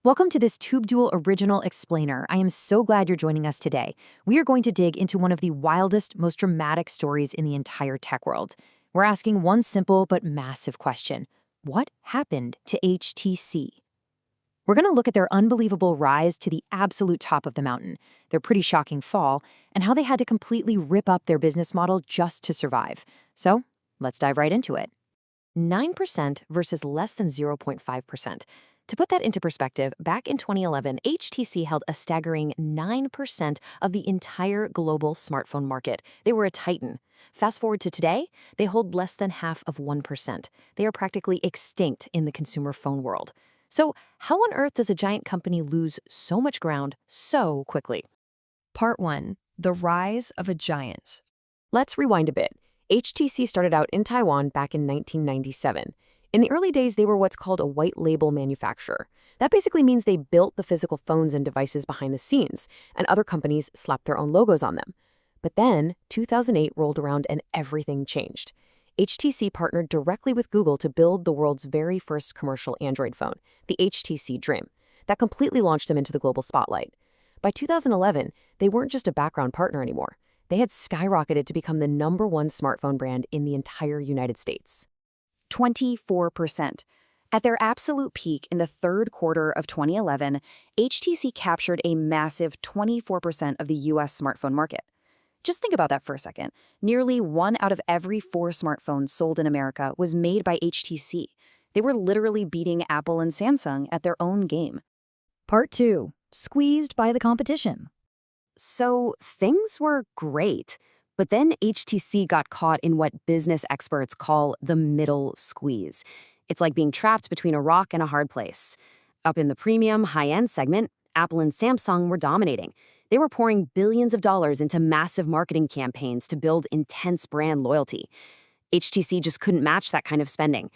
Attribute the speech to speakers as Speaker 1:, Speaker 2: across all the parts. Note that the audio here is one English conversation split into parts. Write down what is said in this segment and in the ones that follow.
Speaker 1: Welcome to this TubeDuel Original Explainer. I am so glad you're joining us today. We are going to dig into one of the wildest, most dramatic stories in the entire tech world. We're asking one simple but massive question. What happened to HTC? We're going to look at their unbelievable rise to the absolute top of the mountain, their pretty shocking fall, and how they had to completely rip up their business model just to survive. So, let's dive right into it. 9% versus less than 0.5%. To put that into perspective, back in 2011, HTC held a staggering 9% of the entire global smartphone market. They were a titan. Fast forward to today, they hold less than half of 1%. They are practically extinct in the consumer phone world. So, how on earth does a giant company lose so much ground so quickly?
Speaker 2: Part 1. The Rise of a Giant. Let's rewind a bit. HTC started out in Taiwan back in 1997. In the early days, they were what's called a white label manufacturer. That basically means they built the physical phones and devices behind the scenes, and other companies slapped their own logos on them. But then, 2008 rolled around and everything changed. HTC partnered directly with Google to build the world's very first commercial Android phone, the HTC Dream. That completely launched them into the global spotlight. By 2011, they weren't just a background partner anymore. They had skyrocketed to become the #1 smartphone brand in the entire United States.
Speaker 3: 24%. At their absolute peak in the third quarter of 2011, HTC captured a massive 24% of the US smartphone market. Just think about that for a second. Nearly 1 out of every 4 smartphones sold in America was made by HTC. They were literally beating Apple and Samsung at their own game.
Speaker 1: Part 2. Squeezed by the competition.
Speaker 3: So things were great, but then HTC got caught in what business experts call the middle squeeze. It's like being trapped between a rock and a hard place. Up in the premium, high-end segment, Apple and Samsung were dominating. They were pouring billions of dollars into massive marketing campaigns to build intense brand loyalty. HTC just couldn't match that kind of spending.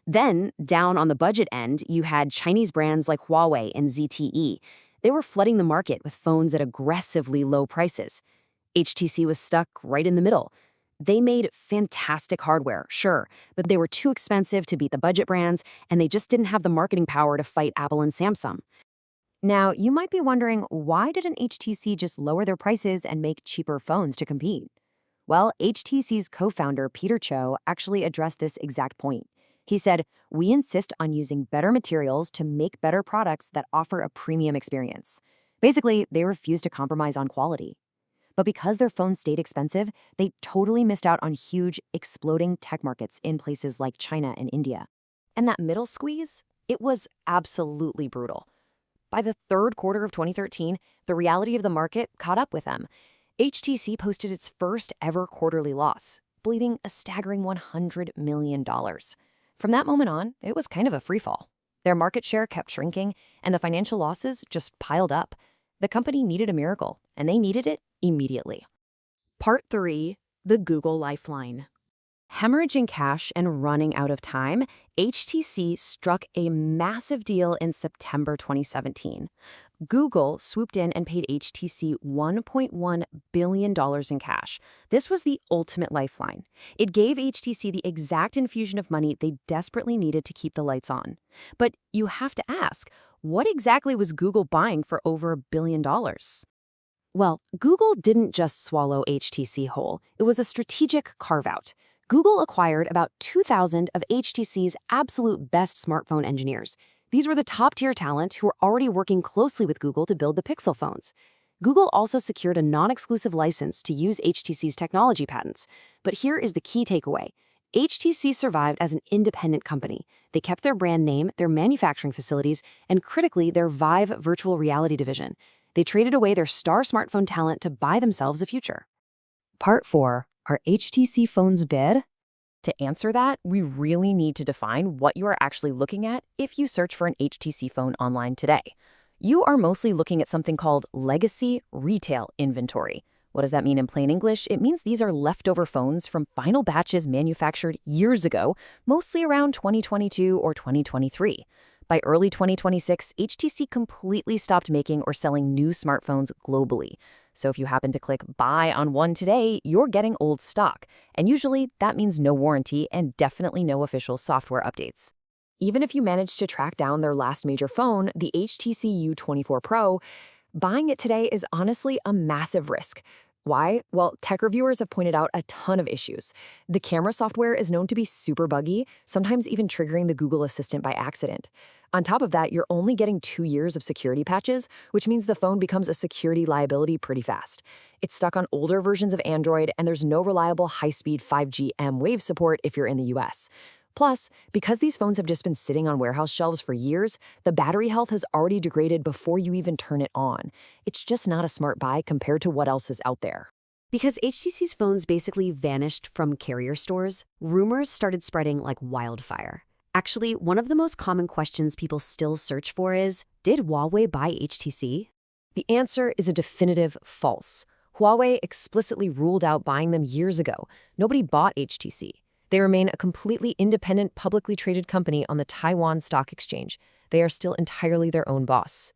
Speaker 3: Then, down on the budget end, you had Chinese brands like Huawei and ZTE. They were flooding the market with phones at aggressively low prices. HTC was stuck right in the middle. They made fantastic hardware, sure, but they were too expensive to beat the budget brands, and they just didn't have the marketing power to fight Apple and Samsung. Now, you might be wondering, why didn't HTC just lower their prices and make cheaper phones to compete? Well, HTC's co-founder, Peter Cho, actually addressed this exact point. He said, "We insist on using better materials to make better products that offer a premium experience." Basically, they refused to compromise on quality. But because their phones stayed expensive, they totally missed out on huge, exploding tech markets in places like China and India. And that middle squeeze? It was absolutely brutal. By the third quarter of 2013, the reality of the market caught up with them. HTC posted its first ever quarterly loss, bleeding a staggering $100 million. From that moment on, it was kind of a freefall. Their market share kept shrinking, and the financial losses just piled up. The company needed a miracle, and they needed it immediately.
Speaker 2: Part 3. The Google Lifeline.
Speaker 3: Hemorrhaging cash and running out of time, HTC struck a massive deal in September 2017. Google swooped in and paid HTC $1.1 billion in cash. This was the ultimate lifeline. It gave HTC the exact infusion of money they desperately needed to keep the lights on. But you have to ask, what exactly was Google buying for over $1 billion? Well, Google didn't just swallow HTC whole. It was a strategic carve-out. Google acquired about 2,000 of HTC's absolute best smartphone engineers. These were the top-tier talent who were already working closely with Google to build the Pixel phones. Google also secured a non-exclusive license to use HTC's technology patents. But here is the key takeaway. HTC survived as an independent company. They kept their brand name, their manufacturing facilities, and critically, their Vive virtual reality division. They traded away their star smartphone talent to buy themselves a future.
Speaker 1: Part 4. Are HTC phones bad?
Speaker 3: To answer that, we really need to define what you are actually looking at if you search for an HTC phone online today. You are mostly looking at something called legacy retail inventory. What does that mean in plain English? It means these are leftover phones from final batches manufactured years ago, mostly around 2022 or 2023. By early 2026, HTC completely stopped making or selling new smartphones globally. So if you happen to click buy on one today, you're getting old stock. And usually that means no warranty and definitely no official software updates.
Speaker 2: Even if you manage to track down their last major phone, the HTC U24 Pro, buying it today is honestly a massive risk. Why? Well, tech reviewers have pointed out a ton of issues. The camera software is known to be super buggy, sometimes even triggering the Google Assistant by accident. On top of that, you're only getting 2 years of security patches, which means the phone becomes a security liability pretty fast. It's stuck on older versions of Android, and there's no reliable high-speed 5G M-Wave support if you're in the US. Plus, because these phones have just been sitting on warehouse shelves for years, the battery health has already degraded before you even turn it on. It's just not a smart buy compared to what else is out there.
Speaker 3: Because HTC's phones basically vanished from carrier stores, rumors started spreading like wildfire. Actually, one of the most common questions people still search for is, did Huawei buy HTC?
Speaker 2: The answer is a definitive false. Huawei explicitly ruled out buying them years ago. Nobody bought HTC. They remain a completely independent, publicly traded company on the Taiwan Stock Exchange. They are still entirely their own boss.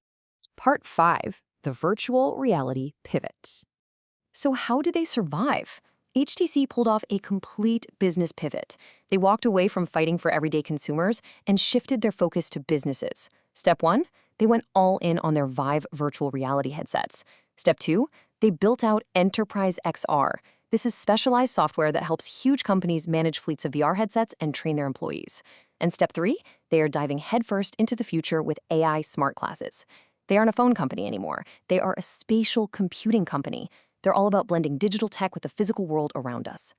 Speaker 1: Part 5. The Virtual Reality Pivot. So how did they survive? HTC pulled off a complete business pivot. They walked away from fighting for everyday consumers and shifted their focus to businesses. Step 1, they went all in on their Vive virtual reality headsets. Step 2, they built out Enterprise XR. This is specialized software that helps huge companies manage fleets of VR headsets and train their employees. And step 3, they are diving headfirst into the future with AI smart glasses. They aren't a phone company anymore. They are a spatial computing company. They're all about blending digital tech with the physical world around us.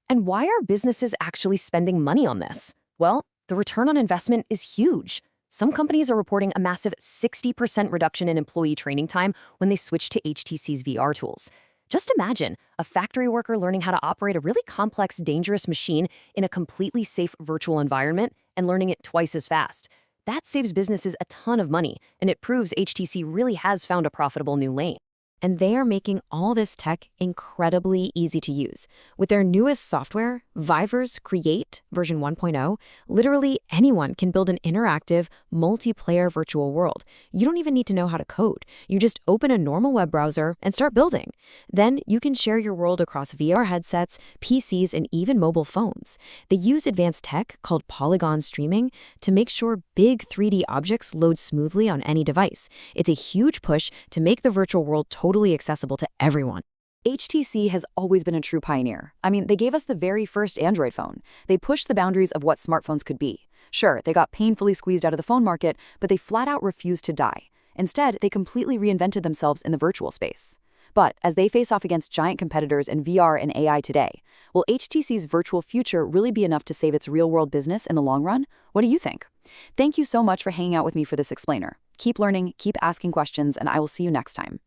Speaker 2: And why are businesses actually spending money on this? Well, the return on investment is huge. Some companies are reporting a massive 60% reduction in employee training time when they switch to HTC's VR tools. Just imagine a factory worker learning how to operate a really complex, dangerous machine in a completely safe virtual environment and learning it twice as fast. That saves businesses a ton of money, and it proves HTC really has found a profitable new lane.
Speaker 3: And they are making all this tech incredibly easy to use. With their newest software, Vive's Create version 1.0, literally anyone can build an interactive, multiplayer virtual world. You don't even need to know how to code. You just open a normal web browser and start building. Then you can share your world across VR headsets, PCs, and even mobile phones. They use advanced tech called polygon streaming to make sure big 3D objects load smoothly on any device. It's a huge push to make the virtual world totally accessible to everyone.
Speaker 4: HTC has always been a true pioneer. I mean, they gave us the very first Android phone. They pushed the boundaries of what smartphones could be. Sure, they got painfully squeezed out of the phone market, but they flat out refused to die. Instead, they completely reinvented themselves in the virtual space. But as they face off against giant competitors in VR and AI today, will HTC's virtual future really be enough to save its real-world business in the long run? What do you think? Thank you so much for hanging out with me for this explainer. Keep learning, keep asking questions, and I will see you next time.